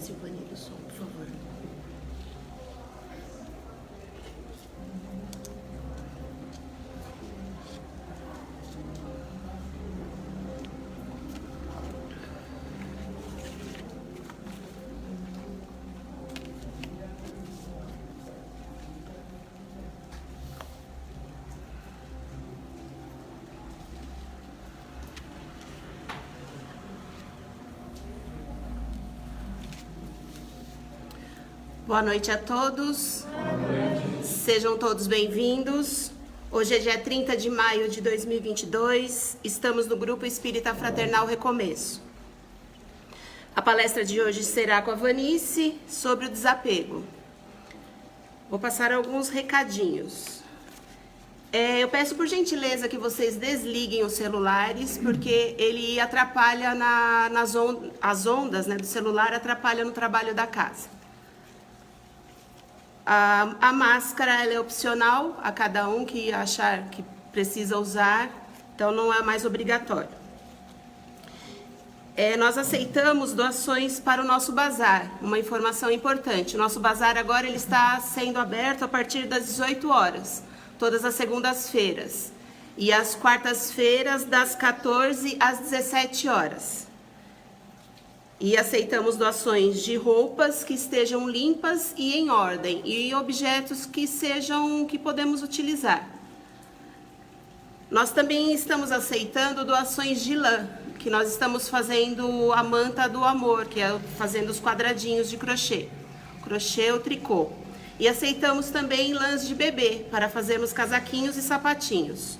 Silvani do som, por favor. Boa noite a todos. Sejam todos bem-vindos. Hoje é dia 30 de maio de 2022. Estamos no Grupo Espírita Fraternal Recomeço. A palestra de hoje será com a Vanice sobre o desapego. Vou passar alguns recadinhos. Eu peço por gentileza que vocês desliguem os celulares, porque ele atrapalha as ondas, né, do celular, atrapalha no trabalho da casa. A máscara ela é opcional a cada um que achar que precisa usar, então não é mais obrigatório. Nós aceitamos doações para o nosso bazar, uma informação importante. O nosso bazar agora ele está sendo aberto a partir das 18 horas, todas as segundas-feiras, e às quartas-feiras das 14 às 17 horas. E aceitamos doações de roupas que estejam limpas e em ordem, e objetos que podemos utilizar. Nós também estamos aceitando doações de lã, que nós estamos fazendo a manta do amor, que é fazendo os quadradinhos de crochê ou tricô. E aceitamos também lãs de bebê, para fazermos casaquinhos e sapatinhos.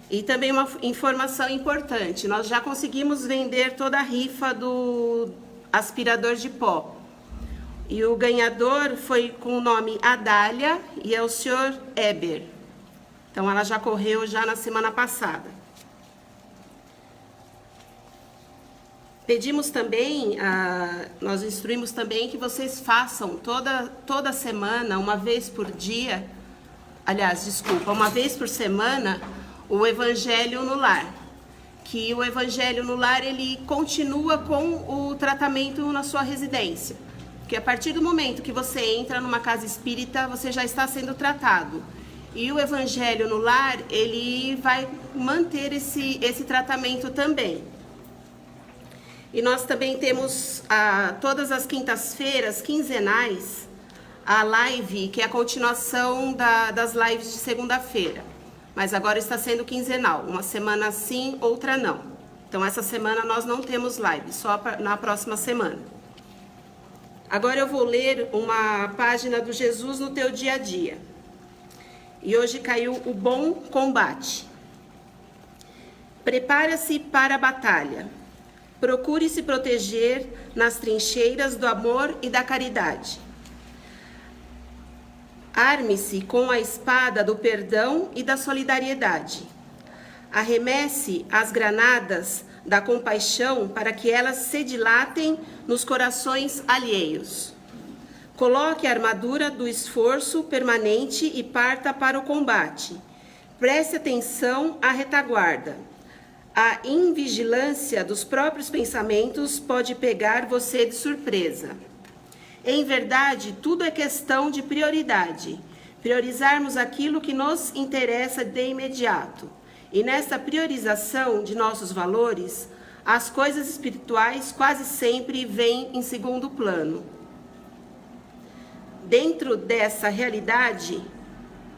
E também uma informação importante, nós já conseguimos vender toda a rifa do aspirador de pó. E o ganhador foi com o nome Adália e é o Sr. Eber. Então ela já correu já na semana passada. Pedimos também, nós instruímos também que vocês façam toda semana, uma vez por semana, o Evangelho no Lar, que o Evangelho no Lar ele continua com o tratamento na sua residência, porque a partir do momento que você entra numa casa espírita, você já está sendo tratado, e o Evangelho no Lar ele vai manter esse tratamento também. E nós também temos todas as quintas-feiras, quinzenais, a live, que é a continuação das lives de segunda-feira. Mas agora está sendo quinzenal, uma semana sim, outra não. Então essa semana nós não temos live, só na próxima semana. Agora eu vou ler uma página do Jesus no Teu Dia a Dia. E hoje caiu o bom combate. Prepara-se para a batalha. Procure se proteger nas trincheiras do amor e da caridade. Arme-se com a espada do perdão e da solidariedade. Arremesse as granadas da compaixão para que elas se dilatem nos corações alheios. Coloque a armadura do esforço permanente e parta para o combate. Preste atenção à retaguarda. A invigilância dos próprios pensamentos pode pegar você de surpresa. Em verdade, tudo é questão de prioridade. Priorizarmos aquilo que nos interessa de imediato. E nessa priorização de nossos valores, as coisas espirituais quase sempre vêm em segundo plano. Dentro dessa realidade,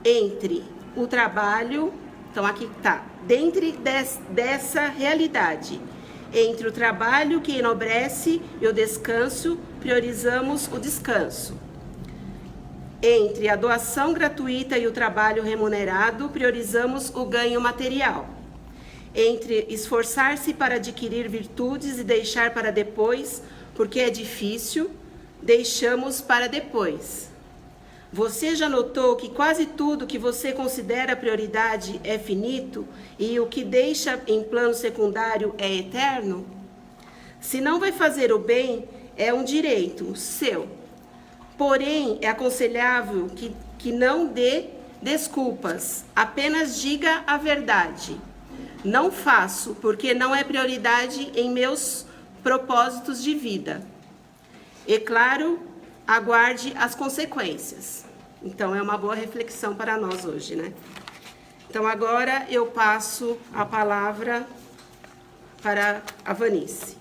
entre o trabalho, então aqui está, dentro dessa realidade, entre o trabalho que enobrece e o descanso, priorizamos o descanso. Entre a doação gratuita e o trabalho remunerado, priorizamos o ganho material. Entre esforçar-se para adquirir virtudes e deixar para depois, porque é difícil, deixamos para depois. Você já notou que quase tudo que você considera prioridade é finito e o que deixa em plano secundário é eterno? Se não vai fazer o bem, é um direito seu. Porém, é aconselhável que não dê desculpas, apenas diga a verdade. Não faço porque não é prioridade em meus propósitos de vida. E claro, aguarde as consequências. Então é uma boa reflexão para nós hoje, né? Então agora eu passo a palavra para a Vanice.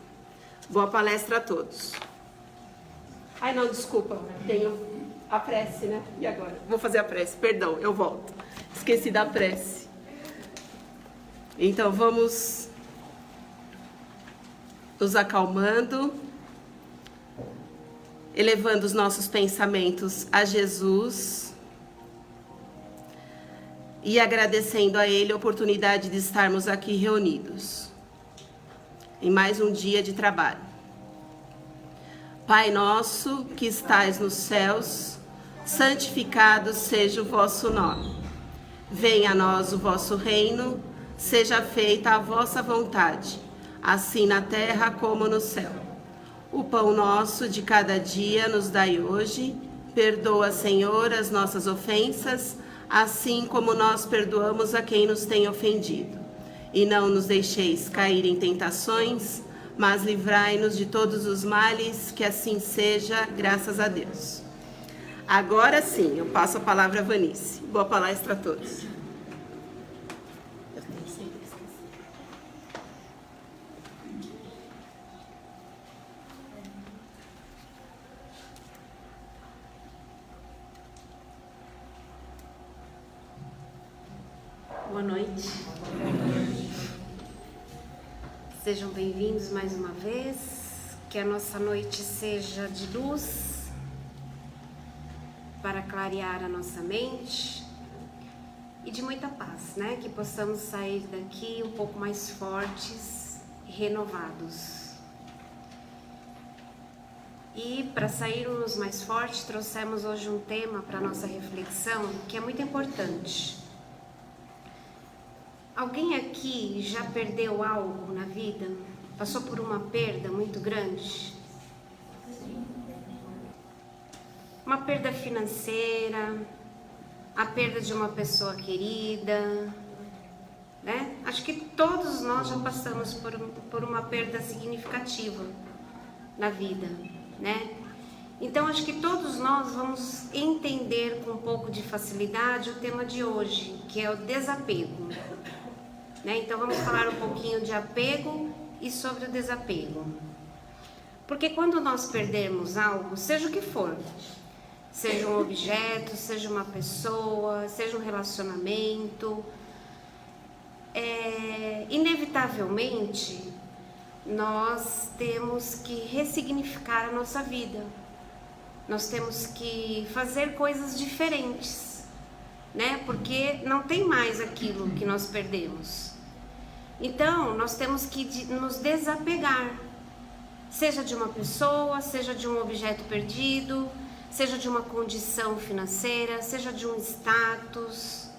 Boa palestra a todos. Ai não, desculpa, tenho a prece, né? E agora? Vou fazer a prece, perdão, eu volto. Esqueci da prece. Então vamos nos acalmando, elevando os nossos pensamentos a Jesus e agradecendo a Ele a oportunidade de estarmos aqui reunidos em mais um dia de trabalho. Pai nosso que estais nos céus, santificado seja o vosso nome. Venha a nós o vosso reino, seja feita a vossa vontade, assim na terra como no céu. O pão nosso de cada dia nos dai hoje. Perdoa, Senhor, as nossas ofensas, assim como nós perdoamos a quem nos tem ofendido. E não nos deixeis cair em tentações, mas livrai-nos de todos os males, que assim seja, graças a Deus. Agora sim, eu passo a palavra a Vanice. Boa palestra a todos. Boa noite. Sejam bem-vindos mais uma vez. Que a nossa noite seja de luz para clarear a nossa mente e de muita paz, né? Que possamos sair daqui um pouco mais fortes e renovados. E para sairmos mais fortes, trouxemos hoje um tema para a nossa reflexão que é muito importante. Alguém aqui já perdeu algo na vida? Passou por uma perda muito grande? Uma perda financeira, a perda de uma pessoa querida, né? Acho que todos nós já passamos por uma perda significativa na vida, né? Então acho que todos nós vamos entender com um pouco de facilidade o tema de hoje, que é o desapego. Então vamos falar um pouquinho de apego e sobre o desapego. Porque quando nós perdermos algo, seja o que for, seja um objeto, seja uma pessoa, seja um relacionamento, inevitavelmente nós temos que ressignificar a nossa vida. Nós temos que fazer coisas diferentes, né? Porque não tem mais aquilo que nós perdemos. Então, nós temos que nos desapegar, seja de uma pessoa, seja de um objeto perdido, seja de uma condição financeira, seja de um status,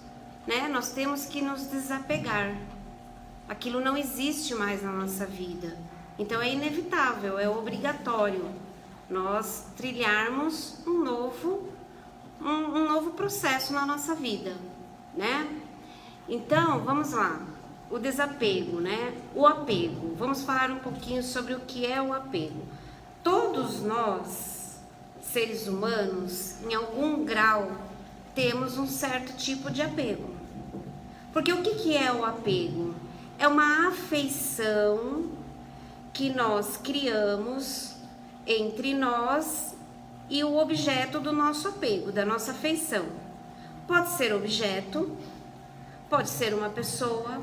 né? Nós temos que nos desapegar. Aquilo não existe mais na nossa vida. Então, é inevitável, é obrigatório nós trilharmos um novo processo na nossa vida, né? Então, vamos lá. O desapego, né? O apego. Vamos falar um pouquinho sobre o que é o apego. Todos nós, seres humanos, em algum grau, temos um certo tipo de apego. Porque o que é o apego? É uma afeição que nós criamos entre nós e o objeto do nosso apego, da nossa afeição. Pode ser objeto, pode ser uma pessoa,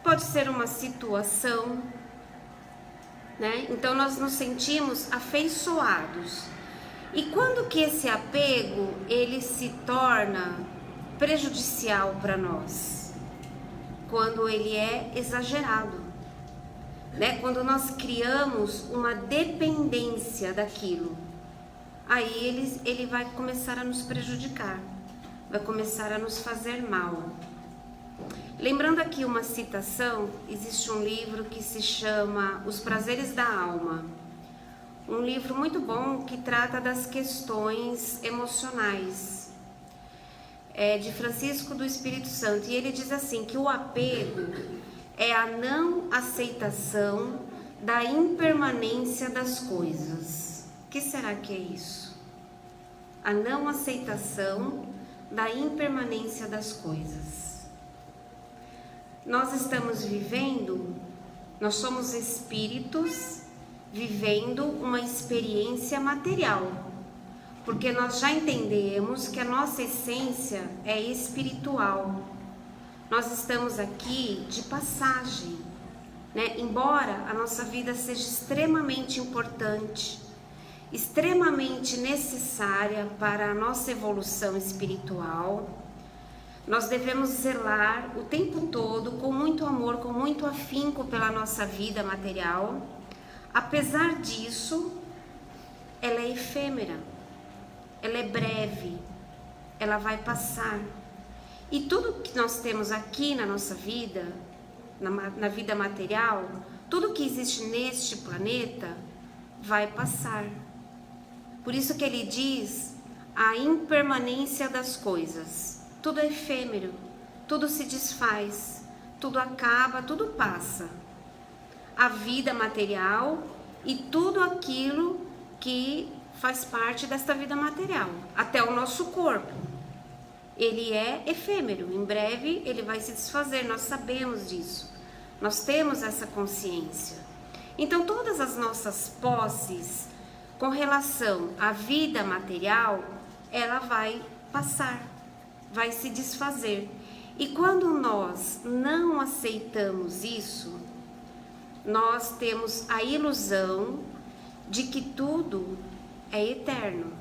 pode ser uma situação, né? Então nós nos sentimos afeiçoados. E quando que esse apego ele se torna prejudicial para nós? Quando ele é exagerado, né? Quando nós criamos uma dependência daquilo, aí ele vai começar a nos prejudicar, vai começar a nos fazer mal. Lembrando aqui uma citação, existe um livro que se chama Os Prazeres da Alma. Um livro muito bom que trata das questões emocionais. É de Francisco do Espírito Santo. E ele diz assim, que o apego é a não aceitação da impermanência das coisas. que será que é isso? A não aceitação da impermanência das coisas. Nós estamos vivendo, nós somos espíritos vivendo uma experiência material, porque nós já entendemos que a nossa essência é espiritual. Nós estamos aqui de passagem, né? Embora a nossa vida seja extremamente importante, extremamente necessária para a nossa evolução espiritual, nós devemos zelar o tempo todo com muito amor, com muito afinco pela nossa vida material. Apesar disso, ela é efêmera, ela é breve, ela vai passar. E tudo que nós temos aqui na nossa vida, na vida material, tudo que existe neste planeta vai passar. Por isso que ele diz a impermanência das coisas. Tudo é efêmero, tudo se desfaz, tudo acaba, tudo passa. A vida material e tudo aquilo que faz parte desta vida material, até o nosso corpo. Ele é efêmero, em breve ele vai se desfazer, nós sabemos disso, nós temos essa consciência. Então todas as nossas posses com relação à vida material, ela vai passar, vai se desfazer. E quando nós não aceitamos isso, nós temos a ilusão de que tudo é eterno,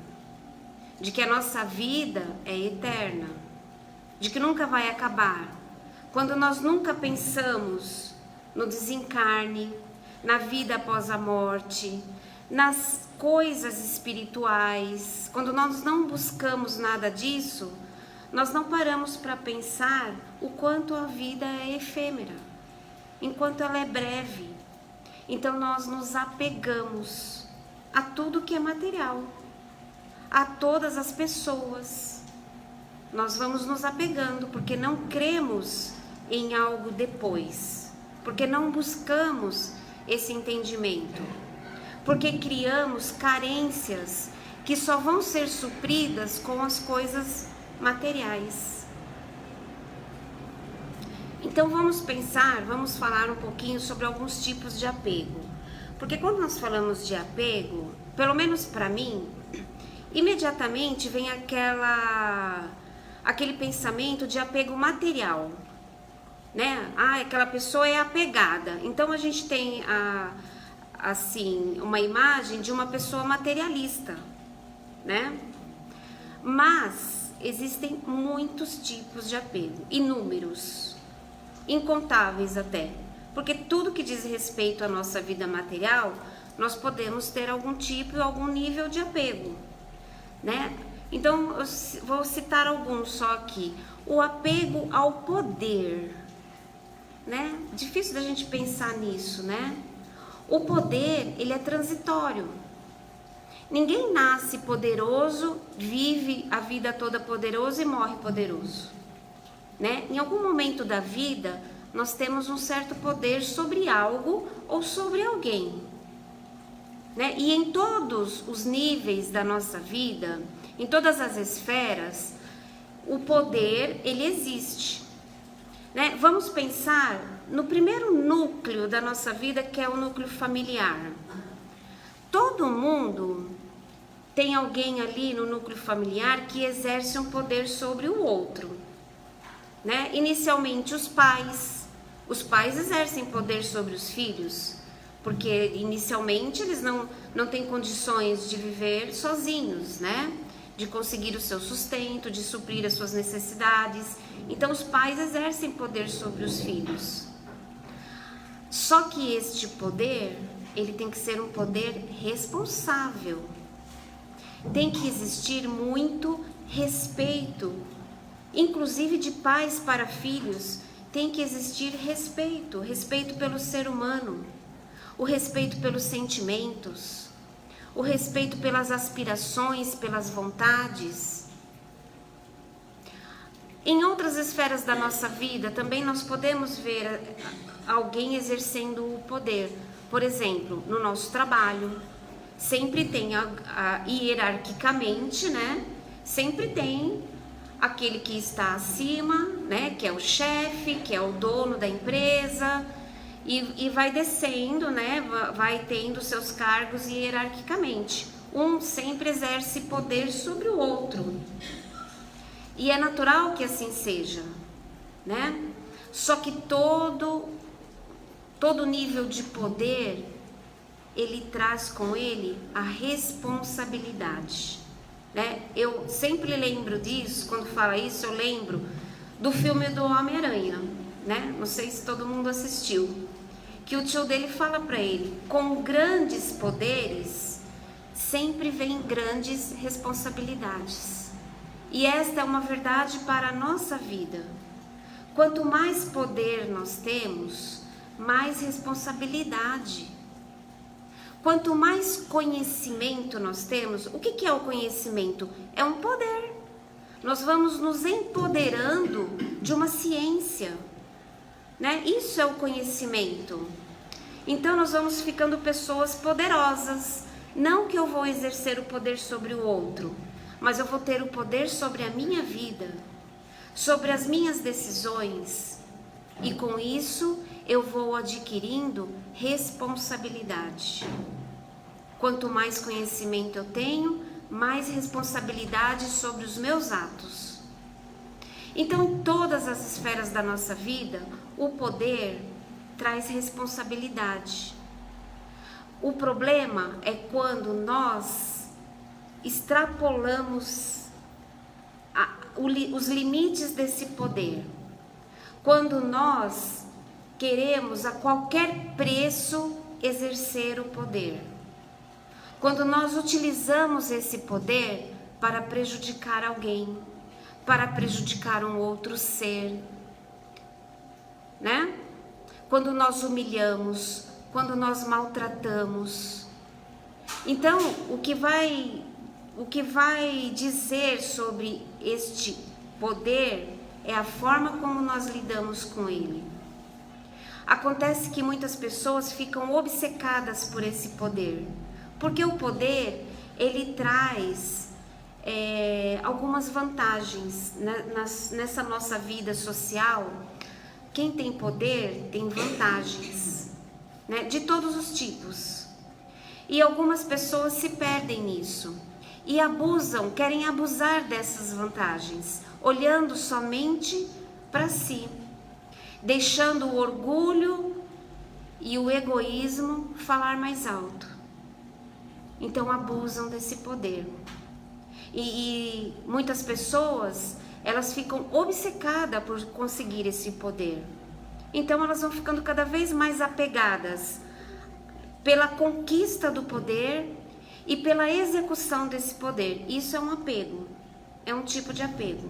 de que a nossa vida é eterna, de que nunca vai acabar. Quando nós nunca pensamos no desencarne, na vida após a morte, nas coisas espirituais, quando nós não buscamos nada disso, nós não paramos para pensar o quanto a vida é efêmera, enquanto ela é breve. Então nós nos apegamos a tudo que é material, a todas as pessoas. Nós vamos nos apegando porque não cremos em algo depois, porque não buscamos esse entendimento, porque criamos carências que só vão ser supridas com as coisas materiais. Então vamos pensar, vamos falar um pouquinho sobre alguns tipos de apego. Porque quando nós falamos de apego, pelo menos para mim, imediatamente vem aquele pensamento de apego material, né? Ah, aquela pessoa é apegada. Então a gente tem assim, uma imagem de uma pessoa materialista, né? Mas existem muitos tipos de apego, inúmeros, incontáveis até, porque tudo que diz respeito à nossa vida material, nós podemos ter algum tipo, algum nível de apego, né? Então, eu vou citar alguns só aqui. O apego ao poder, né? Difícil da gente pensar nisso, né? O poder, ele é transitório. Ninguém nasce poderoso, vive a vida toda poderoso e morre poderoso, né? Em algum momento da vida, nós temos um certo poder sobre algo ou sobre alguém, né? E em todos os níveis da nossa vida, em todas as esferas, o poder, ele existe, né? Vamos pensar no primeiro núcleo da nossa vida, que é o núcleo familiar. Todo mundo tem alguém ali no núcleo familiar que exerce um poder sobre o outro, né? Inicialmente os pais exercem poder sobre os filhos, porque inicialmente eles não têm condições de viver sozinhos, né? De conseguir o seu sustento, de suprir as suas necessidades. Então os pais exercem poder sobre os filhos. Só que este poder, ele tem que ser um poder responsável. Tem que existir muito respeito, inclusive de pais para filhos. Tem que existir respeito, respeito pelo ser humano, o respeito pelos sentimentos, o respeito pelas aspirações, pelas vontades. Em outras esferas da nossa vida, também nós podemos ver alguém exercendo o poder. Por exemplo, no nosso trabalho, sempre tem hierarquicamente, né? Sempre tem aquele que está acima, né? Que é o chefe, que é o dono da empresa, e vai descendo, né? Vai tendo seus cargos hierarquicamente. Um sempre exerce poder sobre o outro. E é natural que assim seja, né? Só que todo nível de poder, ele traz com ele a responsabilidade, né? Eu sempre lembro disso, quando fala isso, eu lembro do filme do Homem-Aranha, né? Não sei se todo mundo assistiu, que o tio dele fala para ele: com grandes poderes sempre vem grandes responsabilidades. E esta é uma verdade para a nossa vida. Quanto mais poder nós temos, mais responsabilidade. Quanto mais conhecimento nós temos, o que é o conhecimento? É um poder. Nós vamos nos empoderando de uma ciência, né? Isso é o conhecimento. Então nós vamos ficando pessoas poderosas. Não que eu vou exercer o poder sobre o outro, mas eu vou ter o poder sobre a minha vida, sobre as minhas decisões, e com isso eu vou adquirindo responsabilidade. Quanto mais conhecimento eu tenho, mais responsabilidade sobre os meus atos. Então, em todas as esferas da nossa vida, o poder traz responsabilidade. O problema é quando nós extrapolamos os limites desse poder. Quando nós queremos a qualquer preço exercer o poder. Quando nós utilizamos esse poder para prejudicar alguém, para prejudicar um outro ser, né? Quando nós humilhamos, quando nós maltratamos. Então, o que vai dizer sobre este poder é a forma como nós lidamos com ele. Acontece que muitas pessoas ficam obcecadas por esse poder, porque o poder, ele traz algumas vantagens, né? Nessa nossa vida social. Quem tem poder tem vantagens, né? De todos os tipos, e algumas pessoas se perdem nisso e abusam, querem abusar dessas vantagens, olhando somente para si, deixando o orgulho e o egoísmo falar mais alto. Então abusam desse poder. E muitas pessoas, elas ficam obcecadas por conseguir esse poder. Então elas vão ficando cada vez mais apegadas pela conquista do poder e pela execução desse poder. Isso é um apego, é um tipo de apego.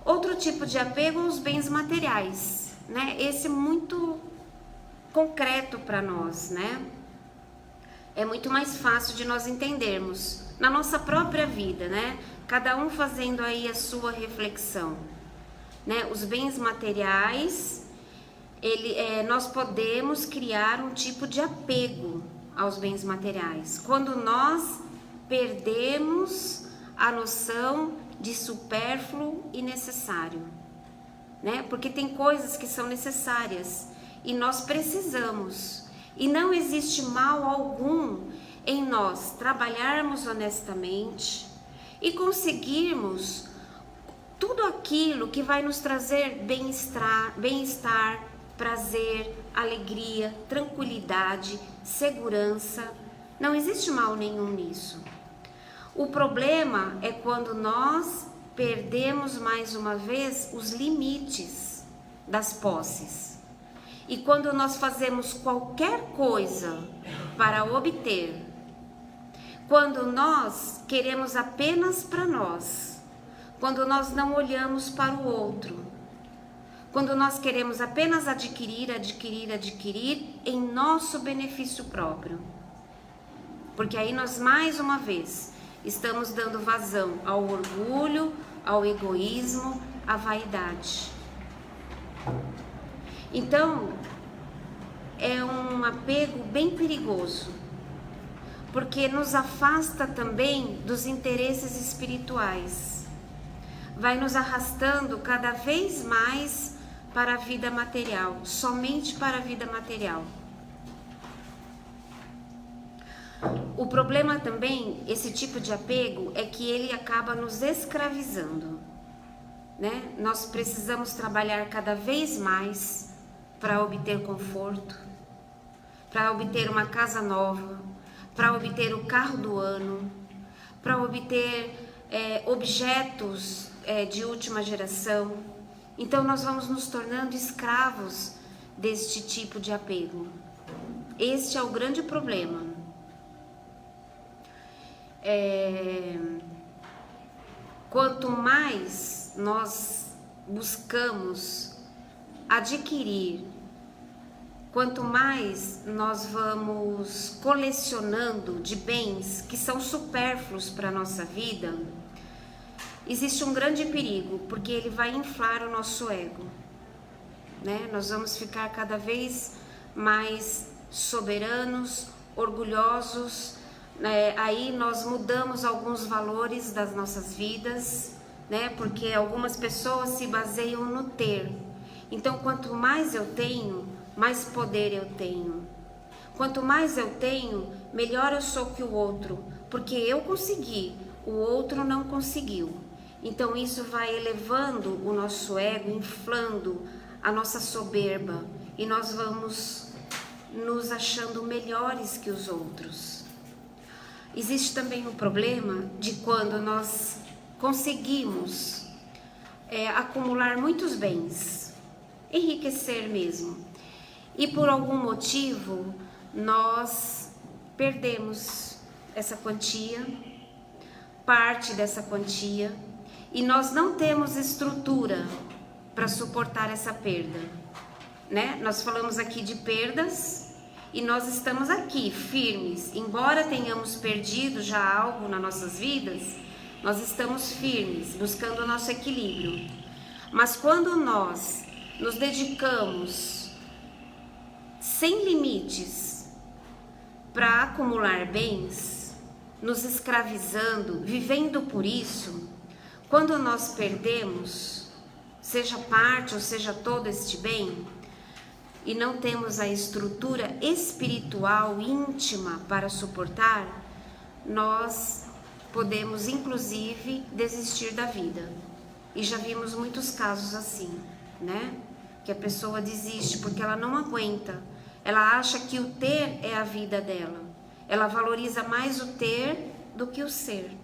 Outro tipo de apego é os bens materiais, né? Esse é muito concreto para nós, né? É muito mais fácil de nós entendermos na nossa própria vida, né? Cada um fazendo aí a sua reflexão, né? Os bens materiais, nós podemos criar um tipo de apego aos bens materiais quando nós perdemos a noção de supérfluo e necessário, né? Porque tem coisas que são necessárias e nós precisamos, e não existe mal algum em nós trabalharmos honestamente e conseguirmos tudo aquilo que vai nos trazer bem-estar, prazer, alegria, tranquilidade, segurança. Não existe mal nenhum nisso. O problema é quando nós perdemos mais uma vez os limites das posses. E quando nós fazemos qualquer coisa para obter, quando nós queremos apenas para nós, quando nós não olhamos para o outro, quando nós queremos apenas adquirir em nosso benefício próprio. Porque aí nós, mais uma vez, estamos dando vazão ao orgulho, ao egoísmo, à vaidade. Então, é um apego bem perigoso, porque nos afasta também dos interesses espirituais. Vai nos arrastando cada vez mais para a vida material, somente para a vida material. O problema também, esse tipo de apego, é que ele acaba nos escravizando, né? Nós precisamos trabalhar cada vez mais para obter conforto, para obter uma casa nova, para obter o carro do ano, para obter objetos de última geração. Então nós vamos nos tornando escravos deste tipo de apego. Este é o grande problema. Quanto mais nós buscamos adquirir, quanto mais nós vamos colecionando de bens que são supérfluos para a nossa vida, existe um grande perigo, porque ele vai inflar o nosso ego, né? Nós vamos ficar cada vez mais soberanos, orgulhosos, né? Aí nós mudamos alguns valores das nossas vidas, né? Porque algumas pessoas se baseiam no ter. Então, quanto mais eu tenho, mais poder eu tenho. Quanto mais eu tenho, melhor eu sou que o outro, porque eu consegui, o outro não conseguiu. Então isso vai elevando o nosso ego, inflando a nossa soberba, e nós vamos nos achando melhores que os outros. Existe também o problema de quando nós conseguimos acumular muitos bens, enriquecer mesmo, e por algum motivo nós perdemos essa quantia, parte dessa quantia, e nós não temos estrutura para suportar essa perda, né? Nós falamos aqui de perdas e nós estamos aqui firmes, embora tenhamos perdido já algo nas nossas vidas, nós estamos firmes, buscando o nosso equilíbrio. Mas quando nós nos dedicamos sem limites para acumular bens, nos escravizando, vivendo por isso, quando nós perdemos, seja parte ou seja todo este bem, e não temos a estrutura espiritual íntima para suportar, nós podemos inclusive desistir da vida. E já vimos muitos casos assim, né? Que a pessoa desiste porque ela não aguenta. Ela acha que o ter é a vida dela. Ela valoriza mais o ter do que o ser.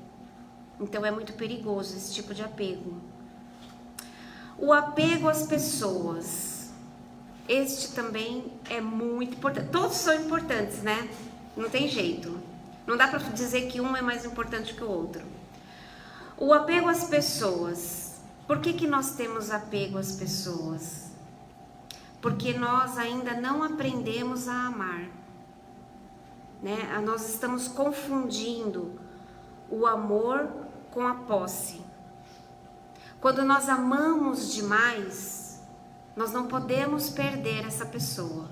Então é muito perigoso esse tipo de apego. O apego às pessoas. Este também é muito importante. Todos são importantes, né? Não tem jeito. Não dá para dizer que um é mais importante que o outro. O apego às pessoas. Por que nós temos apego às pessoas? Porque nós ainda não aprendemos a amar, né? Nós estamos confundindo o amor com a posse. Quando nós amamos demais, nós não podemos perder essa pessoa,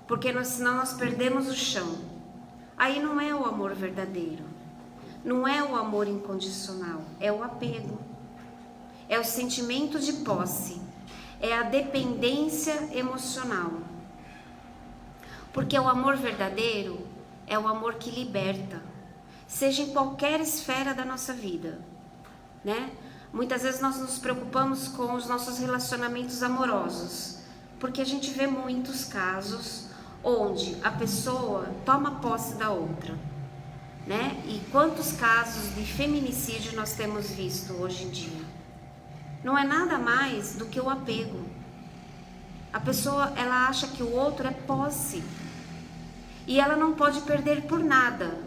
porque senão nós perdemos o chão. Aí não é o amor verdadeiro, não é o amor incondicional, é o apego, é o sentimento de posse, é a dependência emocional. Porque o amor verdadeiro é o amor que liberta, seja em qualquer esfera da nossa vida, né? Muitas vezes nós nos preocupamos com os nossos relacionamentos amorosos, porque a gente vê muitos casos onde a pessoa toma posse da outra, né? E quantos casos de feminicídio nós temos visto hoje em dia? Não é nada mais do que o apego. A pessoa, ela acha que o outro é posse, e ela não pode perder por nada.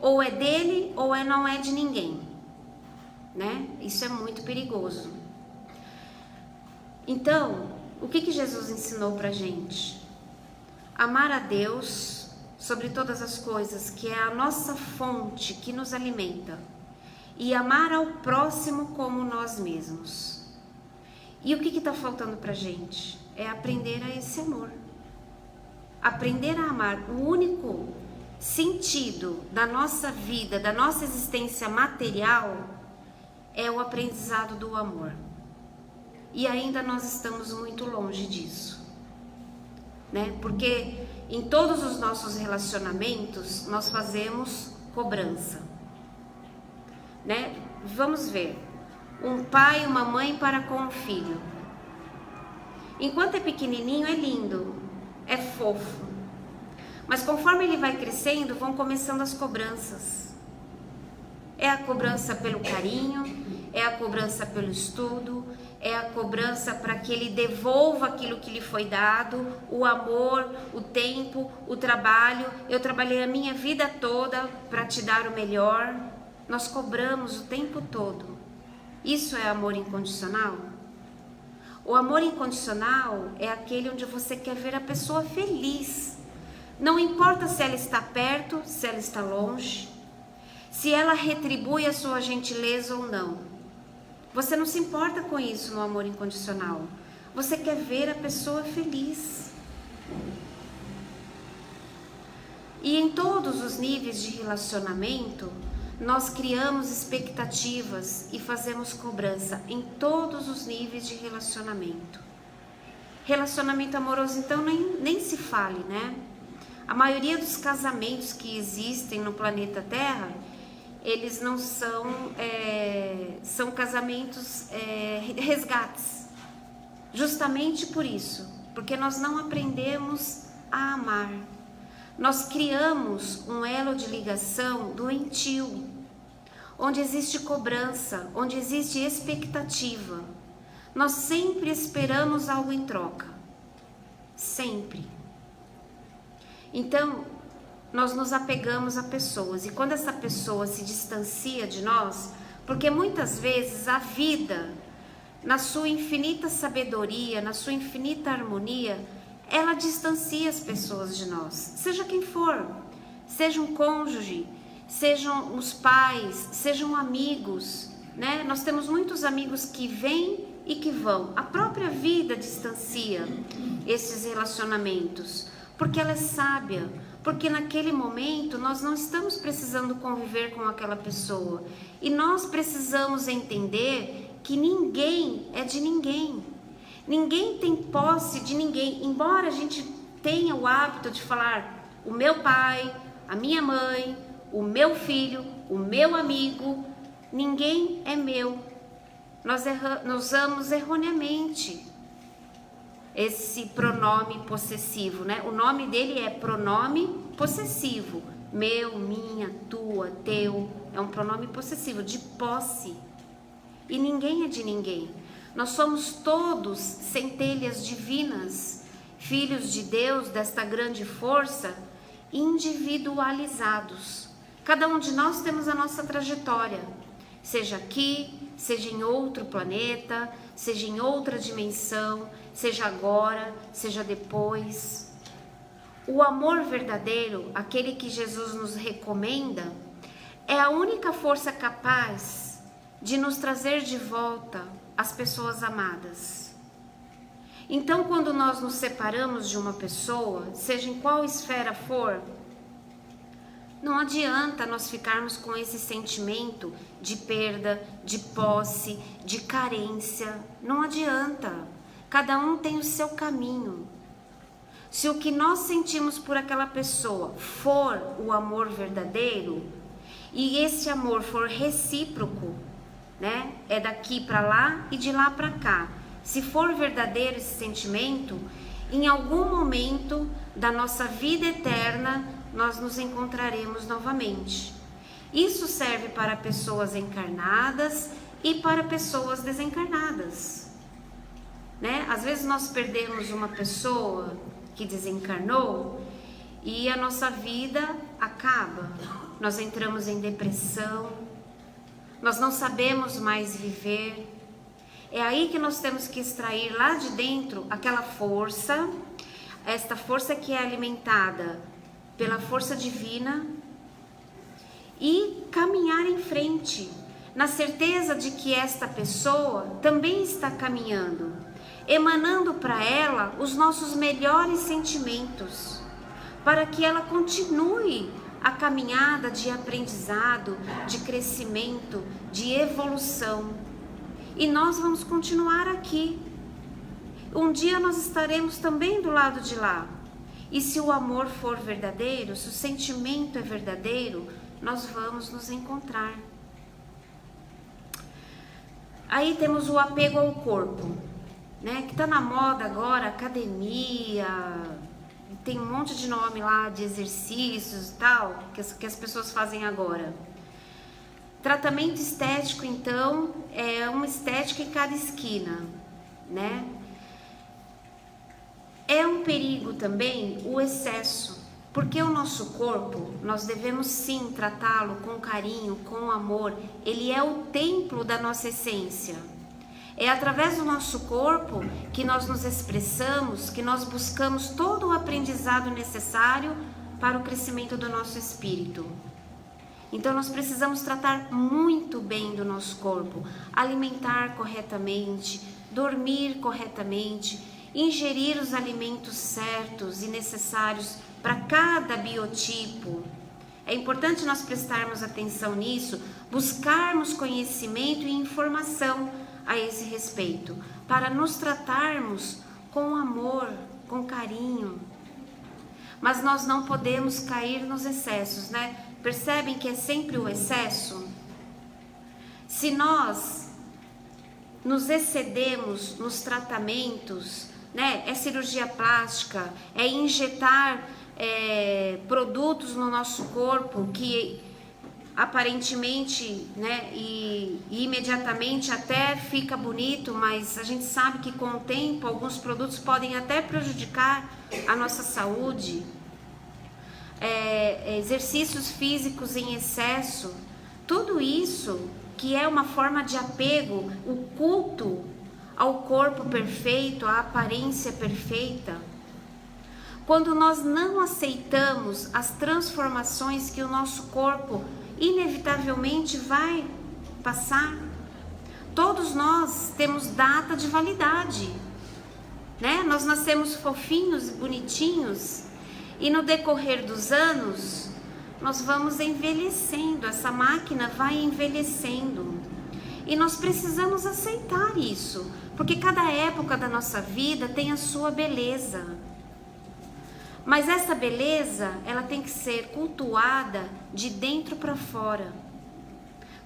Ou é dele ou não é de ninguém, né? Isso é muito perigoso. Então, o que Jesus ensinou pra gente? Amar a Deus sobre todas as coisas, que é a nossa fonte que nos alimenta, e amar ao próximo como nós mesmos. E o que está faltando pra gente? É aprender a esse amor. Aprender a amar. O único sentido da nossa vida, da nossa existência material, é o aprendizado do amor. E ainda nós estamos muito longe disso, né? Porque em todos os nossos relacionamentos nós fazemos cobrança, né? Vamos ver, um pai e uma mãe para com o filho. Enquanto é pequenininho é lindo, é fofo, mas conforme ele vai crescendo vão começando as cobranças. É a cobrança pelo carinho, é a cobrança pelo estudo, é a cobrança para que ele devolva aquilo que lhe foi dado, o amor, o tempo, o trabalho. Eu trabalhei a minha vida toda para te dar o melhor. Nós cobramos o tempo todo. Isso é amor incondicional? O amor incondicional é aquele onde você quer ver a pessoa feliz. Não importa se ela está perto, se ela está longe, se ela retribui a sua gentileza ou não. Você não se importa com isso no amor incondicional. Você quer ver a pessoa feliz. E em todos os níveis de relacionamento, nós criamos expectativas e fazemos cobrança em todos os níveis de relacionamento. Relacionamento amoroso, então, nem se fale, né? A maioria dos casamentos que existem no planeta Terra, eles não são casamentos resgates. Justamente por isso, porque nós não aprendemos a amar. Nós criamos um elo de ligação doentio, onde existe cobrança, onde existe expectativa. Nós sempre esperamos algo em troca. Sempre. Então, nós nos apegamos a pessoas. E quando essa pessoa se distancia de nós, porque muitas vezes a vida, na sua infinita sabedoria, na sua infinita harmonia, ela distancia as pessoas de nós, seja quem for, seja um cônjuge, sejam os pais, sejam amigos, né? Nós temos muitos amigos que vêm e que vão. A própria vida distancia esses relacionamentos, porque ela é sábia, porque naquele momento nós não estamos precisando conviver com aquela pessoa, e nós precisamos entender que ninguém é de ninguém. Ninguém tem posse de ninguém, embora a gente tenha o hábito de falar o meu pai, a minha mãe, o meu filho, o meu amigo. Ninguém é meu. Nós usamos erroneamente esse pronome possessivo, né? O nome dele é pronome possessivo. Meu, minha, tua, teu. É um pronome possessivo, de posse. E ninguém é de ninguém. Nós somos todos centelhas divinas, filhos de Deus, desta grande força, individualizados. Cada um de nós temos a nossa trajetória, seja aqui, seja em outro planeta, seja em outra dimensão, seja agora, seja depois. O amor verdadeiro, aquele que Jesus nos recomenda, é a única força capaz de nos trazer de volta as pessoas amadas. Então, quando nós nos separamos de uma pessoa, seja em qual esfera for, não adianta nós ficarmos com esse sentimento de perda, de posse, de carência. Não adianta. Cada um tem o seu caminho. Se o que nós sentimos por aquela pessoa for o amor verdadeiro, e esse amor for recíproco, né? É daqui para lá e de lá para cá. Se for verdadeiro esse sentimento, em algum momento da nossa vida eterna, nós nos encontraremos novamente. Isso serve para pessoas encarnadas e para pessoas desencarnadas, né? Às vezes nós perdemos uma pessoa que desencarnou e a nossa vida acaba. Nós entramos em depressão, nós não sabemos mais viver. É aí que nós temos que extrair lá de dentro aquela força, esta força que é alimentada pela força divina, e caminhar em frente, na certeza de que esta pessoa também está caminhando, emanando para ela os nossos melhores sentimentos, para que ela continue a caminhada de aprendizado, de crescimento, de evolução. E nós vamos continuar aqui. Um dia nós estaremos também do lado de lá. E se o amor for verdadeiro, se o sentimento é verdadeiro, nós vamos nos encontrar. Aí temos o apego ao corpo, né? Que está na moda agora, academia, tem um monte de nome lá de exercícios e tal, que as pessoas fazem agora. Tratamento estético, então, é uma estética em cada esquina, né? É um perigo também o excesso, porque o nosso corpo, nós devemos sim tratá-lo com carinho, com amor. Ele é o templo da nossa essência. É através do nosso corpo que nós nos expressamos, que nós buscamos todo o aprendizado necessário para o crescimento do nosso espírito. Então nós precisamos tratar muito bem do nosso corpo, alimentar corretamente, dormir corretamente, ingerir os alimentos certos e necessários para cada biotipo. É importante nós prestarmos atenção nisso, buscarmos conhecimento e informação a esse respeito, para nos tratarmos com amor, com carinho. Mas nós não podemos cair nos excessos, né? Percebem que é sempre o excesso? Se nós nos excedemos nos tratamentos, né? É cirurgia plástica, é injetar produtos no nosso corpo que aparentemente, né, e imediatamente até fica bonito, mas a gente sabe que com o tempo alguns produtos podem até prejudicar a nossa saúde. Exercícios físicos em excesso, tudo isso que é uma forma de apego, o culto ao corpo perfeito, à aparência perfeita. Quando nós não aceitamos as transformações que o nosso corpo inevitavelmente vai passar. Todos nós temos data de validade, né? Nós nascemos fofinhos, bonitinhos, e no decorrer dos anos nós vamos envelhecendo, essa máquina vai envelhecendo. E nós precisamos aceitar isso, porque cada época da nossa vida tem a sua beleza. Mas essa beleza, ela tem que ser cultuada de dentro para fora.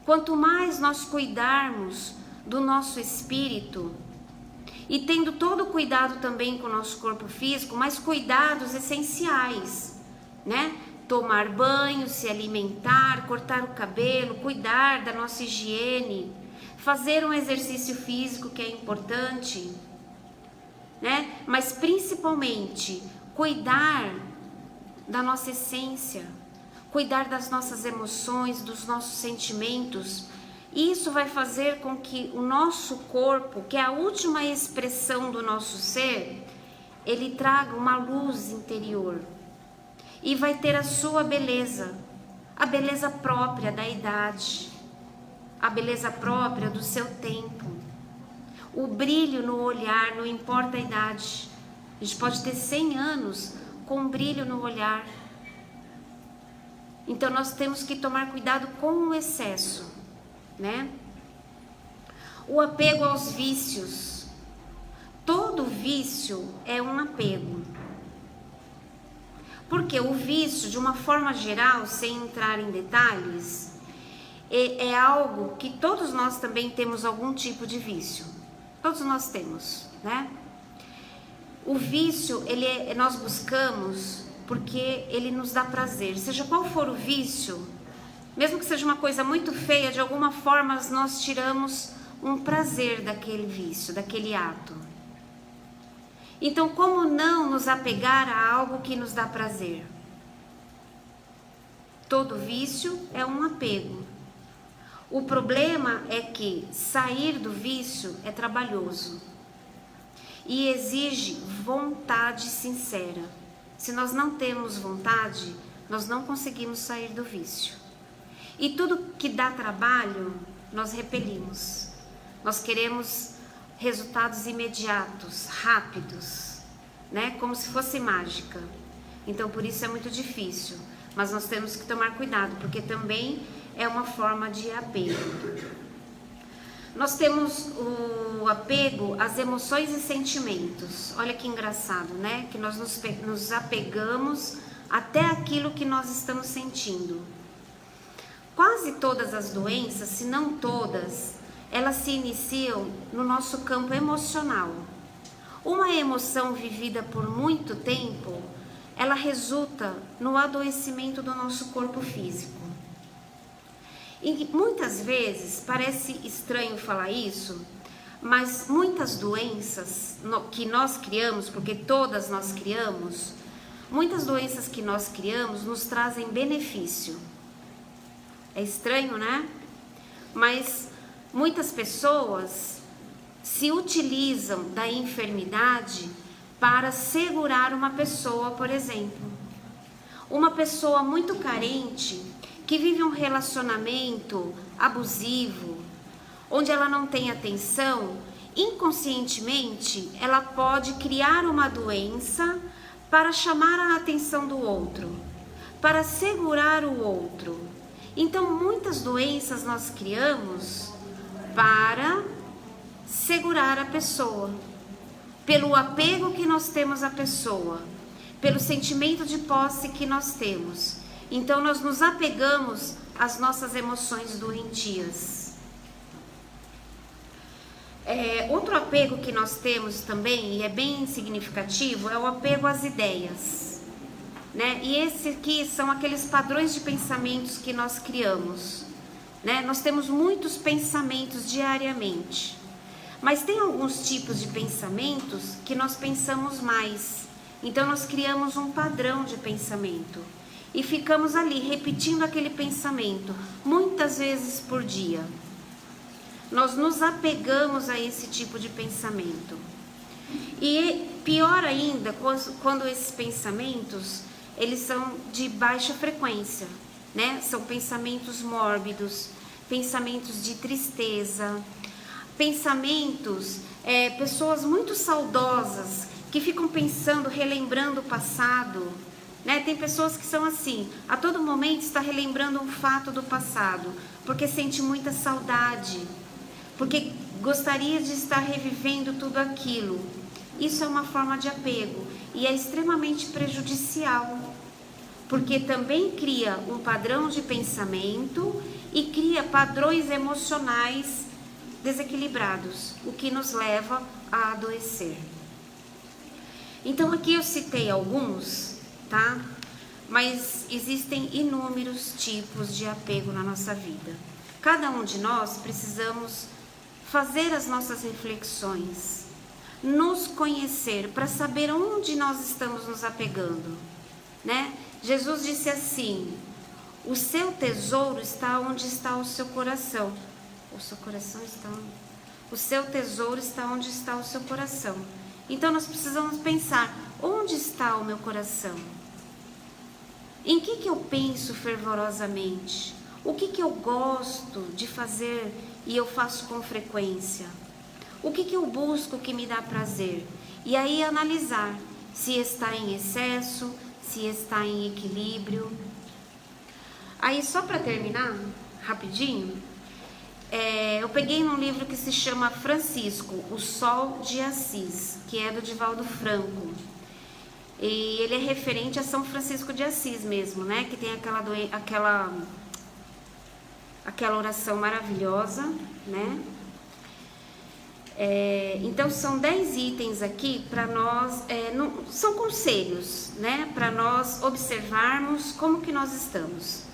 Quanto mais nós cuidarmos do nosso espírito, e tendo todo o cuidado também com o nosso corpo físico, mas cuidados essenciais, né? Tomar banho, se alimentar, cortar o cabelo, cuidar da nossa higiene, fazer um exercício físico que é importante, né? Mas principalmente cuidar da nossa essência, cuidar das nossas emoções, dos nossos sentimentos. Isso vai fazer com que o nosso corpo, que é a última expressão do nosso ser, ele traga uma luz interior e vai ter a sua beleza, a beleza própria da idade, a beleza própria do seu tempo, o brilho no olhar, não importa a idade. A gente pode ter 100 anos com um brilho no olhar. Então nós temos que tomar cuidado com o excesso, né? O apego aos vícios. Todo vício é um apego. Porque o vício, de uma forma geral, sem entrar em detalhes, é algo que todos nós também temos algum tipo de vício. Todos nós temos, né? O vício, nós buscamos porque ele nos dá prazer. Seja qual for o vício, mesmo que seja uma coisa muito feia, de alguma forma nós tiramos um prazer daquele vício, daquele ato. Então, como não nos apegar a algo que nos dá prazer? Todo vício é um apego. O problema é que sair do vício é trabalhoso e exige vontade sincera. Se nós não temos vontade, nós não conseguimos sair do vício. E tudo que dá trabalho, nós repelimos. Nós queremos resultados imediatos, rápidos, né? Como se fosse mágica. Então, por isso é muito difícil. mas nós temos que tomar cuidado, porque também é uma forma de apego. Nós temos o apego às emoções e sentimentos. Olha que engraçado, né? Que nós nos apegamos até aquilo que nós estamos sentindo. Quase todas as doenças, se não todas, elas se iniciam no nosso campo emocional. Uma emoção vivida por muito tempo, ela resulta no adoecimento do nosso corpo físico. E muitas vezes, parece estranho falar isso, mas muitas doenças que nós criamos, porque todas nós criamos, muitas doenças que nós criamos nos trazem benefício. É estranho, né? Mas muitas pessoas se utilizam da enfermidade para segurar uma pessoa, por exemplo. Uma pessoa muito carente, que vive um relacionamento abusivo, onde ela não tem atenção, inconscientemente ela pode criar uma doença para chamar a atenção do outro, para segurar o outro. Então muitas doenças nós criamos para segurar a pessoa, pelo apego que nós temos à pessoa, pelo sentimento de posse que nós temos. Então nós nos apegamos às nossas emoções doentias. Outro apego que nós temos também, e é bem significativo, é o apego às ideias, né? E esse aqui são aqueles padrões de pensamentos que nós criamos, né? Nós temos muitos pensamentos diariamente, mas tem alguns tipos de pensamentos que nós pensamos mais. Então nós criamos um padrão de pensamento e ficamos ali repetindo aquele pensamento muitas vezes por dia. Nós nos apegamos a esse tipo de pensamento. E pior ainda, quando esses pensamentos, eles são de baixa frequência, né? São pensamentos mórbidos, pensamentos de tristeza, pensamentos, pessoas muito saudosas, que ficam pensando, relembrando o passado, né? Tem pessoas que são assim, a todo momento está relembrando um fato do passado, porque sente muita saudade, porque gostaria de estar revivendo tudo aquilo. Isso é uma forma de apego e é extremamente prejudicial, porque também cria um padrão de pensamento e cria padrões emocionais desequilibrados, o que nos leva a adoecer. Então aqui eu citei alguns, tá? Mas existem inúmeros tipos de apego na nossa vida. Cada um de nós precisamos fazer as nossas reflexões, nos conhecer para saber onde nós estamos nos apegando, né? Jesus disse assim: o seu tesouro está onde está o seu coração. O seu coração está onde? O seu tesouro está onde está o seu coração. Então nós precisamos pensar, onde está o meu coração? Em que eu penso fervorosamente? O que eu gosto de fazer e eu faço com frequência? O que eu busco que me dá prazer? E aí analisar se está em excesso, se está em equilíbrio. Aí só para terminar, rapidinho, eu peguei num livro que se chama Francisco, O Sol de Assis, que é do Divaldo Franco. E ele é referente a São Francisco de Assis mesmo, né? Que tem aquela oração maravilhosa, né? Então são 10 itens aqui para nós, são conselhos, né? Para nós observarmos como que nós estamos.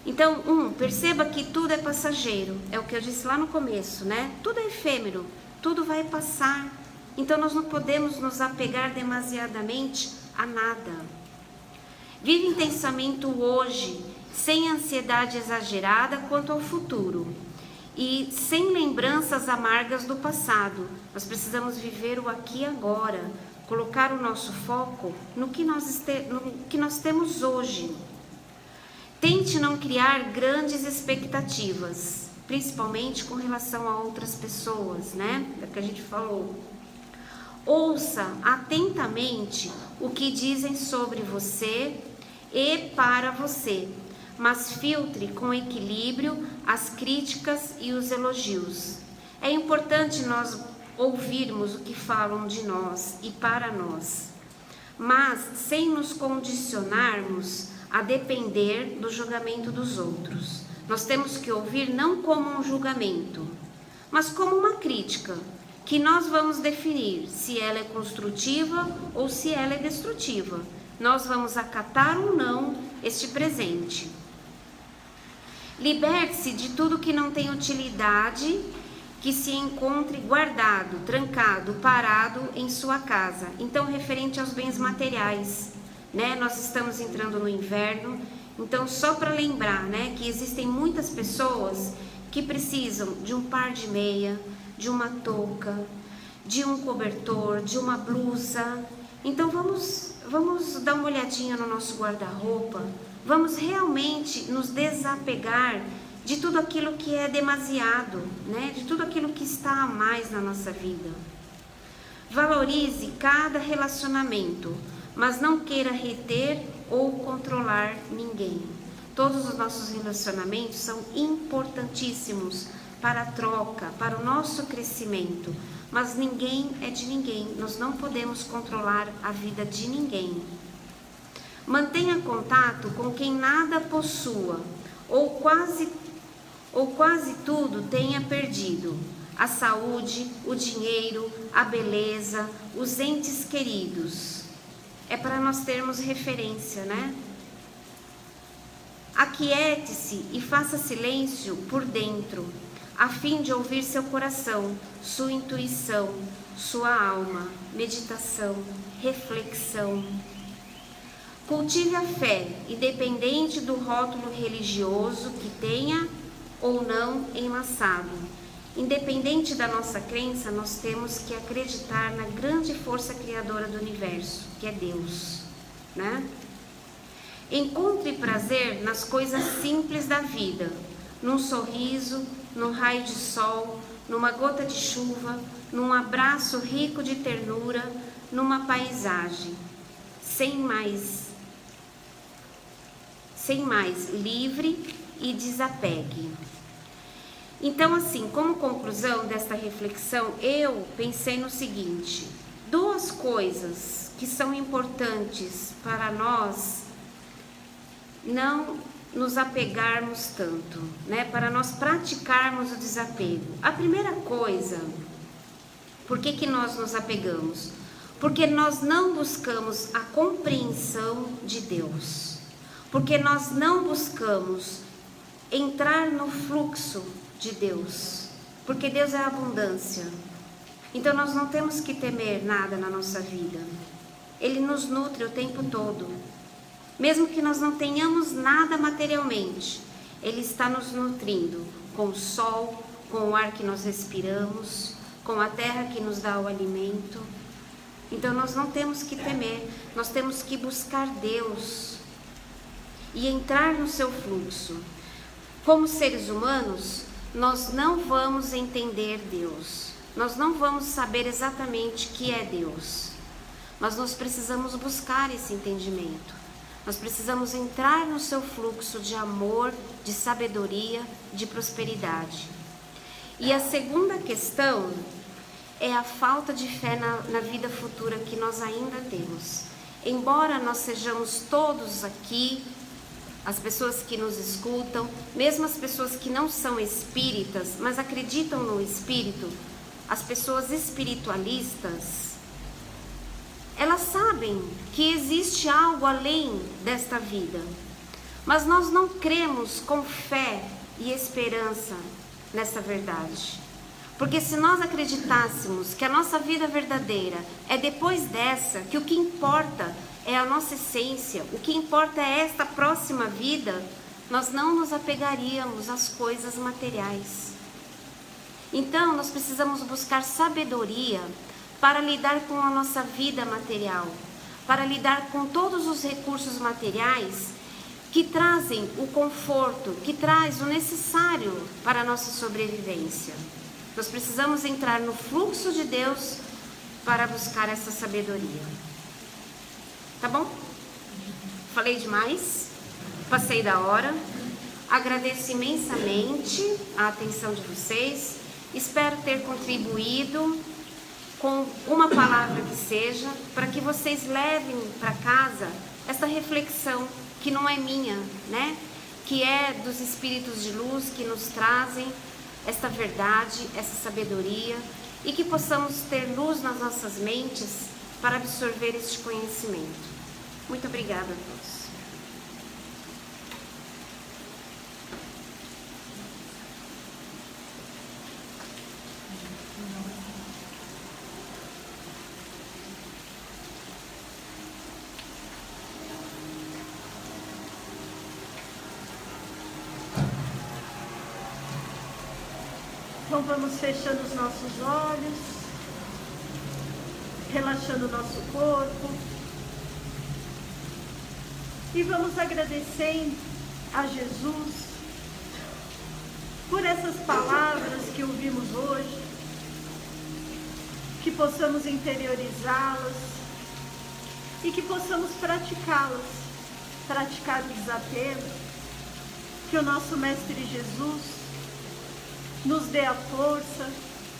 Então, perceba que tudo é passageiro, é o que eu disse lá no começo, né? Tudo é efêmero, tudo vai passar. Então nós não podemos nos apegar demasiadamente a nada. Vive intensamente o hoje, sem ansiedade exagerada quanto ao futuro e sem lembranças amargas do passado. Nós precisamos viver o aqui e agora, colocar o nosso foco no que nós temos hoje. Tente não criar grandes expectativas, principalmente com relação a outras pessoas, né? É o que a gente falou. Ouça atentamente o que dizem sobre você e para você, mas filtre com equilíbrio as críticas e os elogios. É importante nós ouvirmos o que falam de nós e para nós, mas sem nos condicionarmos a depender do julgamento dos outros. Nós temos que ouvir não como um julgamento, mas como uma crítica, que nós vamos definir se ela é construtiva ou se ela é destrutiva. Nós vamos acatar ou não este presente. Liberte-se de tudo que não tem utilidade, que se encontre guardado, trancado, parado em sua casa. Então, referente aos bens materiais, né? Nós estamos entrando no inverno, então só para lembrar, né, que existem muitas pessoas que precisam de um par de meia, de uma touca, de um cobertor, de uma blusa. Então vamos dar uma olhadinha no nosso guarda-roupa, vamos realmente nos desapegar de tudo aquilo que é demasiado, né? De tudo aquilo que está a mais na nossa vida. Valorize cada relacionamento, mas não queira reter ou controlar ninguém. Todos os nossos relacionamentos são importantíssimos para a troca, para o nosso crescimento, mas ninguém é de ninguém, nós não podemos controlar a vida de ninguém. Mantenha contato com quem nada possua, ou quase tudo tenha perdido: a saúde, o dinheiro, a beleza, os entes queridos. É para nós termos referência, né? Aquiete-se e faça silêncio por dentro, a fim de ouvir seu coração, sua intuição, sua alma, meditação, reflexão. Cultive a fé, independente do rótulo religioso que tenha ou não enlaçado. Independente da nossa crença, nós temos que acreditar na grande força criadora do universo, que é Deus, né? Encontre prazer nas coisas simples da vida, num sorriso, num raio de sol, numa gota de chuva, num abraço rico de ternura, numa paisagem. Sem mais, livre e desapegue. Então, assim, como conclusão desta reflexão, eu pensei no seguinte: duas coisas que são importantes para nós não nos apegarmos tanto, né? Para nós praticarmos o desapego. A primeira coisa, por que nós nos apegamos? Porque nós não buscamos a compreensão de Deus. Porque nós não buscamos entrar no fluxo de Deus. Porque Deus é abundância. Então nós não temos que temer nada na nossa vida. Ele nos nutre o tempo todo. Mesmo que nós não tenhamos nada materialmente, Ele está nos nutrindo com o sol, com o ar que nós respiramos, com a terra que nos dá o alimento. Então nós não temos que temer, nós temos que buscar Deus e entrar no seu fluxo. Como seres humanos, nós não vamos entender Deus, nós não vamos saber exatamente o que é Deus, mas nós precisamos buscar esse entendimento. Nós precisamos entrar no seu fluxo de amor, de sabedoria, de prosperidade. E a segunda questão é a falta de fé na vida futura que nós ainda temos. Embora nós sejamos todos aqui, as pessoas que nos escutam, mesmo as pessoas que não são espíritas, mas acreditam no espírito, as pessoas espiritualistas, elas sabem que existe algo além desta vida, mas nós não cremos com fé e esperança nessa verdade. Porque se nós acreditássemos que a nossa vida verdadeira é depois dessa, que o que importa é a nossa essência, o que importa é esta próxima vida, nós não nos apegaríamos às coisas materiais. Então nós precisamos buscar sabedoria para lidar com a nossa vida material, para lidar com todos os recursos materiais que trazem o conforto, que traz o necessário para a nossa sobrevivência. Nós precisamos entrar no fluxo de Deus para buscar essa sabedoria. Tá bom? falei demais, passei da hora. Agradeço imensamente a atenção de vocês. Espero ter contribuído com uma palavra que seja, para que vocês levem para casa essa reflexão, que não é minha, né? Que é dos espíritos de luz que nos trazem esta verdade, essa sabedoria, e que possamos ter luz nas nossas mentes para absorver este conhecimento. Muito obrigada a todos. Então vamos fechando os nossos olhos, relaxando o nosso corpo e vamos agradecendo a Jesus por essas palavras que ouvimos hoje, que possamos interiorizá-las e que possamos praticá-las, praticar o desapego, que o nosso Mestre Jesus nos dê a força,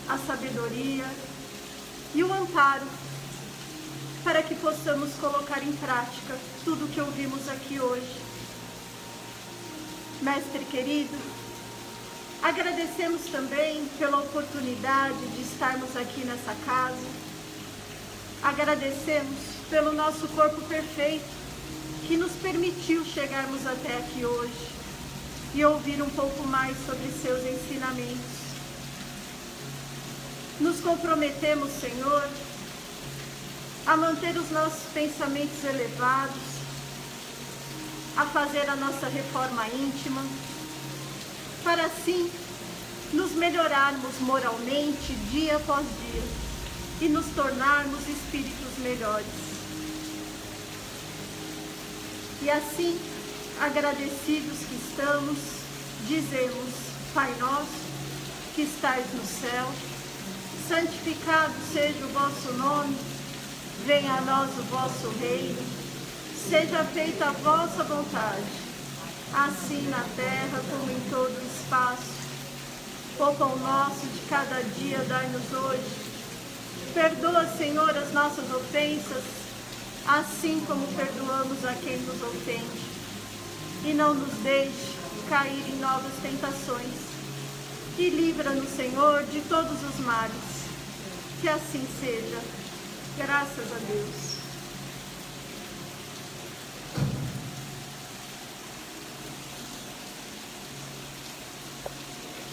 a sabedoria e o amparo para que possamos colocar em prática tudo o que ouvimos aqui hoje. Mestre querido, agradecemos também pela oportunidade de estarmos aqui nessa casa. Agradecemos pelo nosso corpo perfeito que nos permitiu chegarmos até aqui hoje e ouvir um pouco mais sobre seus ensinamentos. Nos comprometemos, Senhor, a manter os nossos pensamentos elevados, a fazer a nossa reforma íntima, para assim nos melhorarmos moralmente dia após dia e nos tornarmos espíritos melhores. E assim, agradecidos que estamos, dizemos: Pai nosso, que estais no céu, santificado seja o vosso nome, venha a nós o vosso reino, seja feita a vossa vontade, assim na terra como em todo o espaço. O pão nosso de cada dia dai-nos hoje. Perdoa, Senhor, as nossas ofensas, assim como perdoamos a quem nos ofende. E não nos deixe cair em novas tentações. E livra-nos, Senhor, de todos os males. Que assim seja. Graças a Deus.